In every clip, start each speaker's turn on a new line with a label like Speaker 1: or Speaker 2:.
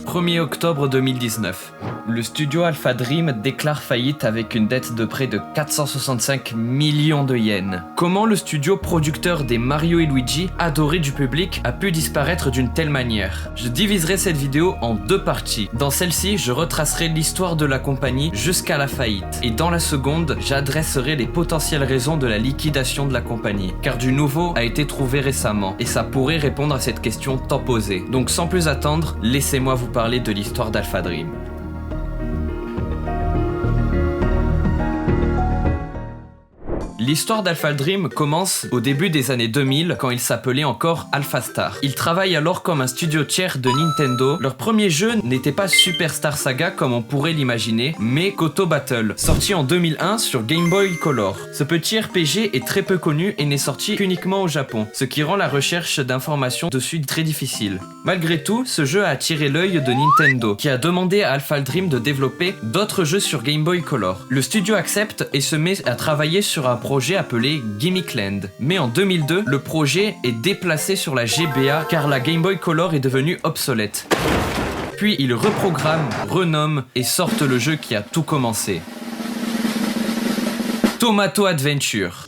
Speaker 1: 1er octobre 2019. Le studio Alpha Dream déclare faillite avec une dette de près de 465 millions de yens. Comment le studio producteur des Mario et Luigi, adoré du public, a pu disparaître d'une telle manière? Je diviserai cette vidéo en deux parties. Dans celle-ci, je retracerai l'histoire de la compagnie jusqu'à la faillite. Et dans la seconde, j'adresserai les potentielles raisons de la liquidation de la compagnie. Car du nouveau a été trouvé récemment, et ça pourrait répondre à cette question tant posée. Donc sans plus attendre, laissez-moi vous parler de l'histoire d'Alpha Dream. L'histoire d'Alpha Dream commence au début des années 2000 quand il s'appelait encore Alpha Star. Il travaille alors comme un studio tiers de Nintendo. Leur premier jeu n'était pas Superstar Saga comme on pourrait l'imaginer, mais Koto Battle, sorti en 2001 sur Game Boy Color. Ce petit RPG est très peu connu et n'est sorti qu'uniquement au Japon, ce qui rend la recherche d'informations dessus très difficile. Malgré tout, ce jeu a attiré l'œil de Nintendo, qui a demandé à Alpha Dream de développer d'autres jeux sur Game Boy Color. Le studio accepte et se met à travailler sur un projet appelé Gimmick Land. Mais en 2002, le projet est déplacé sur la GBA car la Game Boy Color est devenue obsolète. Puis ils reprogramment, renomment et sortent le jeu qui a tout commencé. Tomato Adventure.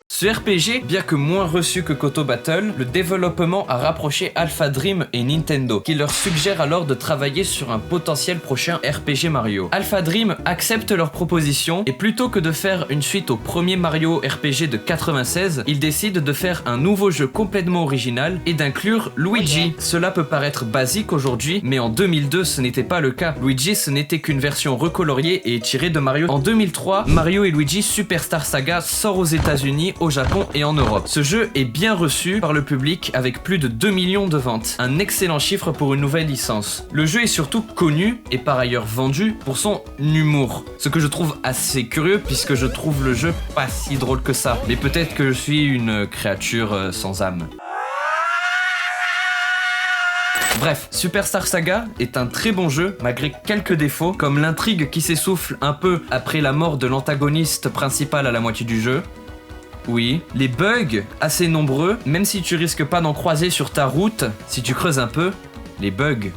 Speaker 1: Ce RPG, bien que moins reçu que Koto Battle, le développement a rapproché Alpha Dream et Nintendo, qui leur suggère alors de travailler sur un potentiel prochain RPG Mario. Alpha Dream accepte leur proposition et plutôt que de faire une suite au premier Mario RPG de 96, ils décident de faire un nouveau jeu complètement original et d'inclure Luigi. Cela peut paraître basique aujourd'hui, mais en 2002 ce n'était pas le cas. Luigi ce n'était qu'une version recoloriée et tirée de Mario. En 2003, Mario et Luigi Superstar Saga sort aux États-Unis, au Japon et en Europe. Ce jeu est bien reçu par le public avec plus de 2 millions de ventes. Un excellent chiffre pour une nouvelle licence. Le jeu est surtout connu et par ailleurs vendu pour son humour. Ce que je trouve assez curieux puisque je trouve le jeu pas si drôle que ça. Mais peut-être que je suis une créature sans âme. Bref, Superstar Saga est un très bon jeu malgré quelques défauts comme l'intrigue qui s'essouffle un peu après la mort de l'antagoniste principal à la moitié du jeu. Oui, les bugs, assez nombreux, même si tu risques pas d'en croiser sur ta route, si tu creuses un peu, les bugs.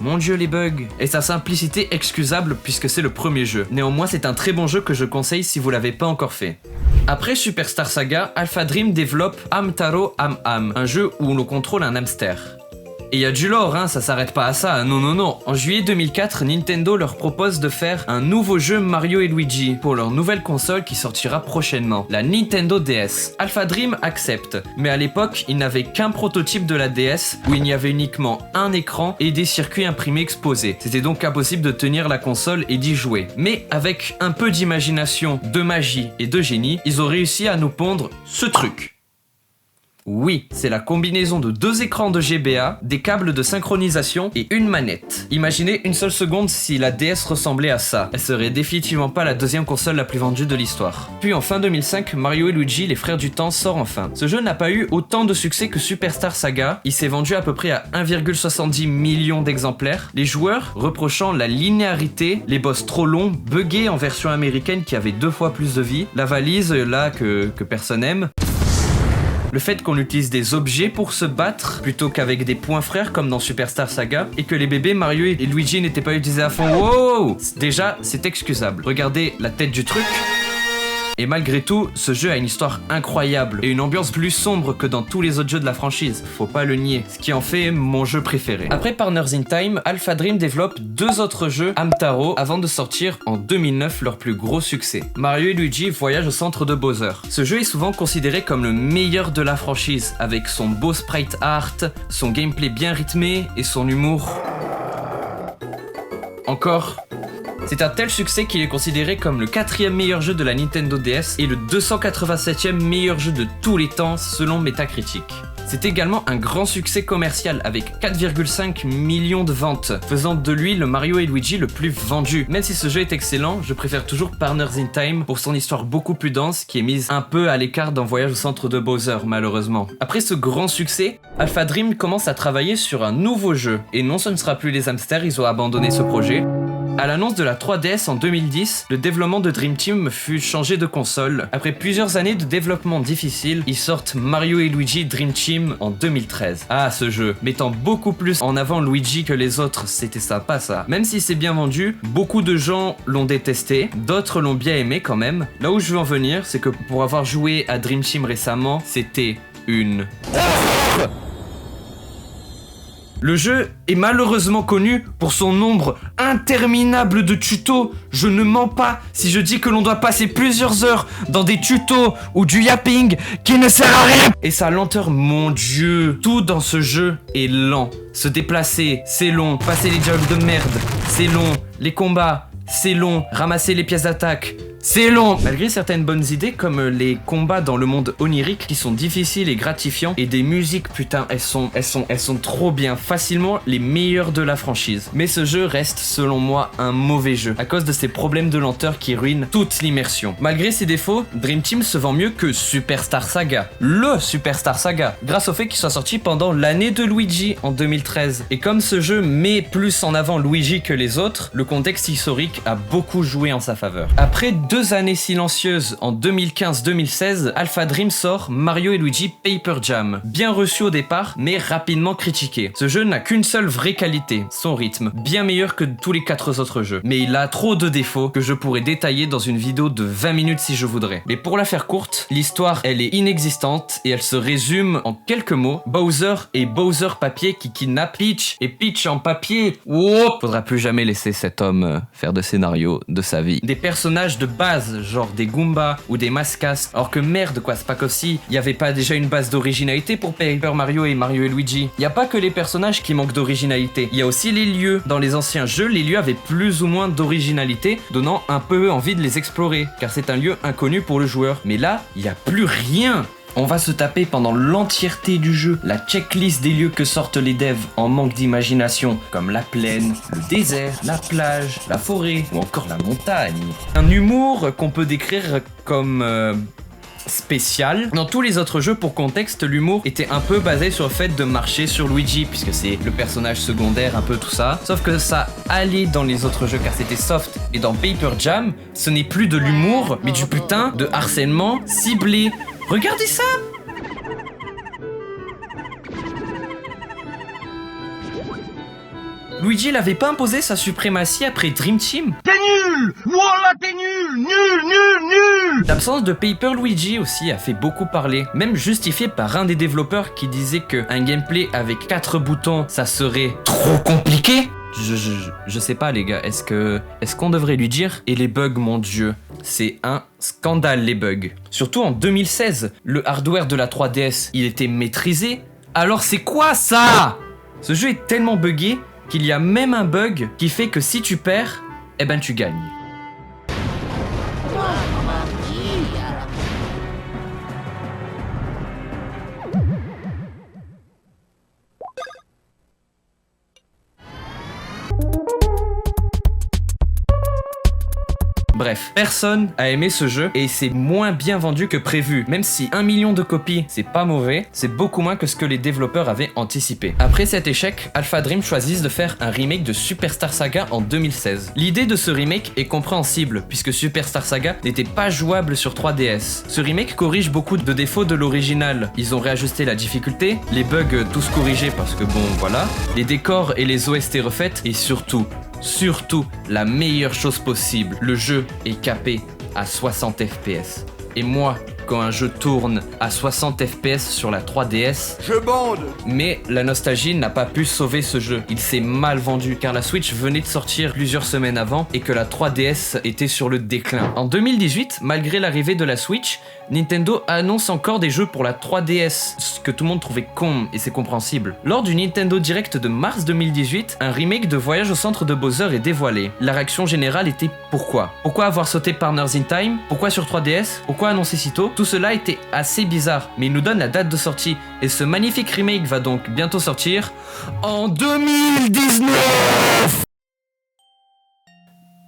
Speaker 1: Mon dieu les bugs. Et sa simplicité excusable puisque c'est le premier jeu. Néanmoins c'est un très bon jeu que je conseille si vous l'avez pas encore fait. Après Superstar Saga, Alpha Dream développe Hamtaro Am, un jeu où l'on contrôle un hamster. Et y a du lore, hein, ça s'arrête pas à ça, non. En juillet 2004, Nintendo leur propose de faire un nouveau jeu Mario et Luigi pour leur nouvelle console qui sortira prochainement, la Nintendo DS. Alpha Dream accepte, mais à l'époque, ils n'avaient qu'un prototype de la DS où il n'y avait uniquement un écran et des circuits imprimés exposés. C'était donc impossible de tenir la console et d'y jouer. Mais avec un peu d'imagination, de magie et de génie, ils ont réussi à nous pondre ce truc. Oui, c'est la combinaison de deux écrans de GBA, des câbles de synchronisation et une manette. Imaginez une seule seconde si la DS ressemblait à ça. Elle serait définitivement pas la deuxième console la plus vendue de l'histoire. Puis en fin 2005, Mario et Luigi, les frères du temps, sort enfin. Ce jeu n'a pas eu autant de succès que Superstar Saga. Il s'est vendu à peu près à 1,70 million d'exemplaires. Les joueurs reprochant la linéarité, les boss trop longs, buggés en version américaine qui avait 2 fois plus de vie, la valise là que personne aime. Le fait qu'on utilise des objets pour se battre plutôt qu'avec des points frères comme dans Superstar Saga et que les bébés Mario et Luigi n'étaient pas utilisés à fond. Wow! Déjà, c'est excusable. Regardez la tête du truc. Et malgré tout, ce jeu a une histoire incroyable et une ambiance plus sombre que dans tous les autres jeux de la franchise, faut pas le nier, ce qui en fait mon jeu préféré. Après Partners in Time, Alpha Dream développe 2 autres jeux Hamtaro avant de sortir en 2009 leur plus gros succès. Mario et Luigi voyagent au centre de Bowser. Ce jeu est souvent considéré comme le meilleur de la franchise, avec son beau sprite art, son gameplay bien rythmé et son humour. Encore. C'est un tel succès qu'il est considéré comme le 4e meilleur jeu de la Nintendo DS et le 287e meilleur jeu de tous les temps selon Metacritic. C'est également un grand succès commercial avec 4,5 millions de ventes, faisant de lui le Mario et Luigi le plus vendu. Même si ce jeu est excellent, je préfère toujours Partners in Time pour son histoire beaucoup plus dense qui est mise un peu à l'écart d'un voyage au centre de Bowser malheureusement. Après ce grand succès, Alpha Dream commence à travailler sur un nouveau jeu. Et non, ce ne sera plus les hamsters, ils ont abandonné ce projet. À l'annonce de la 3DS en 2010, le développement de Dream Team fut changé de console. Après plusieurs années de développement difficile, ils sortent Mario et Luigi Dream Team en 2013. Ah, ce jeu, mettant beaucoup plus en avant Luigi que les autres, c'était sympa ça. Même si c'est bien vendu, beaucoup de gens l'ont détesté, d'autres l'ont bien aimé quand même. Là où je veux en venir, c'est que pour avoir joué à Dream Team récemment, c'était une... Le jeu est malheureusement connu pour son nombre interminable de tutos. Je ne mens pas si je dis que l'on doit passer plusieurs heures dans des tutos ou du yapping qui ne sert à rien. Et sa lenteur, mon dieu, tout dans ce jeu est lent. Se déplacer, c'est long. Passer les dialogues de merde, c'est long. Les combats, c'est long. Ramasser les pièces d'attaque, c'est long. Malgré certaines bonnes idées comme les combats dans le monde onirique qui sont difficiles et gratifiants, et des musiques, putain, elles sont trop bien, facilement les meilleures de la franchise. Mais ce jeu reste selon moi un mauvais jeu à cause de ses problèmes de lenteur qui ruinent toute l'immersion. Malgré ses défauts, Dream Team se vend mieux que Superstar Saga, le Superstar Saga, grâce au fait qu'il soit sorti pendant l'année de Luigi en 2013. Et comme ce jeu met plus en avant Luigi que les autres, le contexte historique a beaucoup joué en sa faveur. Après 2 années silencieuses en 2015-2016, Alpha Dream sort Mario et Luigi Paper Jam. Bien reçu au départ, mais rapidement critiqué. Ce jeu n'a qu'une seule vraie qualité, son rythme, bien meilleur que tous les 4 autres jeux. Mais il a trop de défauts que je pourrais détailler dans une vidéo de 20 minutes si je voudrais. Mais pour la faire courte, l'histoire elle est inexistante et elle se résume en quelques mots. Bowser et Bowser Papier qui kidnappent Peach et Peach en papier. Wow. Faudra plus jamais laisser cet homme faire de scénario de sa vie. Des personnages de base, genre des Goombas ou des Mascas. Alors que merde quoi, c'est pas comme si il y avait pas déjà une base d'originalité pour Paper Mario et Luigi. Il y a pas que les personnages qui manquent d'originalité, il y a aussi les lieux. Dans les anciens jeux, les lieux avaient plus ou moins d'originalité, donnant un peu envie de les explorer, car c'est un lieu inconnu pour le joueur. Mais là, il y a plus rien. On va se taper pendant l'entièreté du jeu la checklist des lieux que sortent les devs en manque d'imagination, comme la plaine, le désert, la plage, la forêt ou encore la montagne. Un humour qu'on peut décrire comme spécial. Dans tous les autres jeux, pour contexte, l'humour était un peu basé sur le fait de marcher sur Luigi, puisque c'est le personnage secondaire, un peu tout ça. Sauf que ça allait dans les autres jeux car c'était soft. Et dans Paper Jam, ce n'est plus de l'humour, mais du putain de harcèlement ciblé. Regardez ça! Luigi il avait pas imposé sa suprématie après Dream Team.
Speaker 2: T'es nul! Voilà, t'es nul! Nul!
Speaker 1: L'absence de Paper Luigi aussi a fait beaucoup parler, même justifié par un des développeurs qui disait que un gameplay avec 4 boutons, ça serait trop compliqué. Je sais pas les gars, est-ce qu'on devrait lui dire? Et les bugs, mon dieu, c'est un scandale les bugs. Surtout en 2016, le hardware de la 3DS, il était maîtrisé. Alors c'est quoi ça? Ce jeu est tellement buggé qu'il y a même un bug qui fait que si tu perds, eh ben tu gagnes. Bref, personne a aimé ce jeu et c'est moins bien vendu que prévu. Même si 1 million de copies, c'est pas mauvais, c'est beaucoup moins que ce que les développeurs avaient anticipé. Après cet échec, Alpha Dream choisissent de faire un remake de Superstar Saga en 2016. L'idée de ce remake est compréhensible puisque Superstar Saga n'était pas jouable sur 3DS. Ce remake corrige beaucoup de défauts de l'original. Ils ont réajusté la difficulté, les bugs tous corrigés parce que bon voilà, les décors et les OST refaites et surtout, la meilleure chose possible, le jeu est capé à 60 FPS. Et moi, quand un jeu tourne à 60 FPS sur la 3DS,
Speaker 2: Je bande!
Speaker 1: mais la nostalgie n'a pas pu sauver ce jeu. Il s'est mal vendu car la Switch venait de sortir plusieurs semaines avant et que la 3DS était sur le déclin. En 2018, malgré l'arrivée de la Switch, Nintendo annonce encore des jeux pour la 3DS, ce que tout le monde trouvait con et c'est compréhensible. Lors du Nintendo Direct de mars 2018, un remake de Voyage au centre de Bowser est dévoilé. La réaction générale était pourquoi? Pourquoi avoir sauté Partners in Time? Pourquoi sur 3DS? Pourquoi annoncer si tôt? Tout cela était assez bizarre, mais il nous donne la date de sortie et ce magnifique remake va donc bientôt sortir en 2019.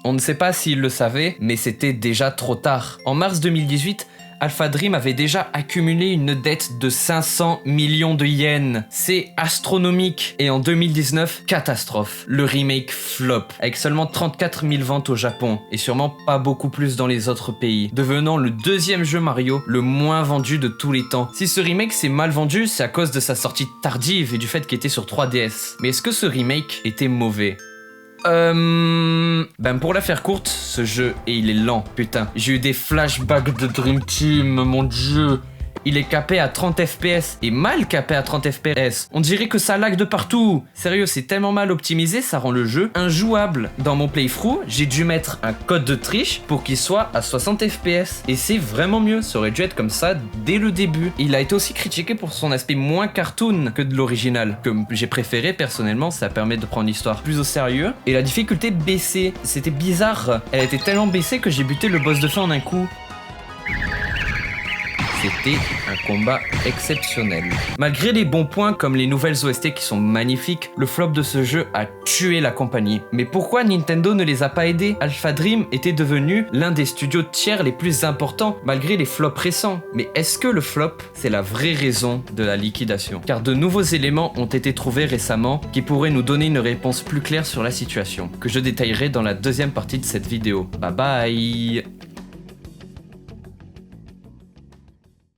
Speaker 1: On ne sait pas s'il le savait, mais c'était déjà trop tard. En mars 2018, Alpha Dream avait déjà accumulé une dette de 500 millions de yens. C'est astronomique. Et en 2019, catastrophe. Le remake flop, avec seulement 34 000 ventes au Japon, et sûrement pas beaucoup plus dans les autres pays, devenant le deuxième jeu Mario le moins vendu de tous les temps. Si ce remake s'est mal vendu, c'est à cause de sa sortie tardive et du fait qu'il était sur 3DS. Mais est-ce que ce remake était mauvais ? Ben pour la faire courte, ce jeu, et il est lent, putain. J'ai eu des flashbacks de Dream Team, mon dieu. Il est capé à 30 FPS, et mal capé à 30 FPS. On dirait que ça lag de partout. Sérieux, c'est tellement mal optimisé, ça rend le jeu injouable. Dans mon playthrough, j'ai dû mettre un code de triche pour qu'il soit à 60 FPS. Et c'est vraiment mieux, ça aurait dû être comme ça dès le début. Il a été aussi critiqué pour son aspect moins cartoon que de l'original, que j'ai préféré personnellement, ça permet de prendre l'histoire plus au sérieux. Et la difficulté baissée, c'était bizarre. Elle était tellement baissée que j'ai buté le boss de fin en un coup. C'était un combat exceptionnel. Malgré les bons points comme les nouvelles OST qui sont magnifiques, le flop de ce jeu a tué la compagnie. Mais pourquoi Nintendo ne les a pas aidés ? Alpha Dream était devenu l'un des studios tiers les plus importants malgré les flops récents. Mais est-ce que le flop, c'est la vraie raison de la liquidation ? Car de nouveaux éléments ont été trouvés récemment qui pourraient nous donner une réponse plus claire sur la situation, que je détaillerai dans la deuxième partie de cette vidéo. Bye bye.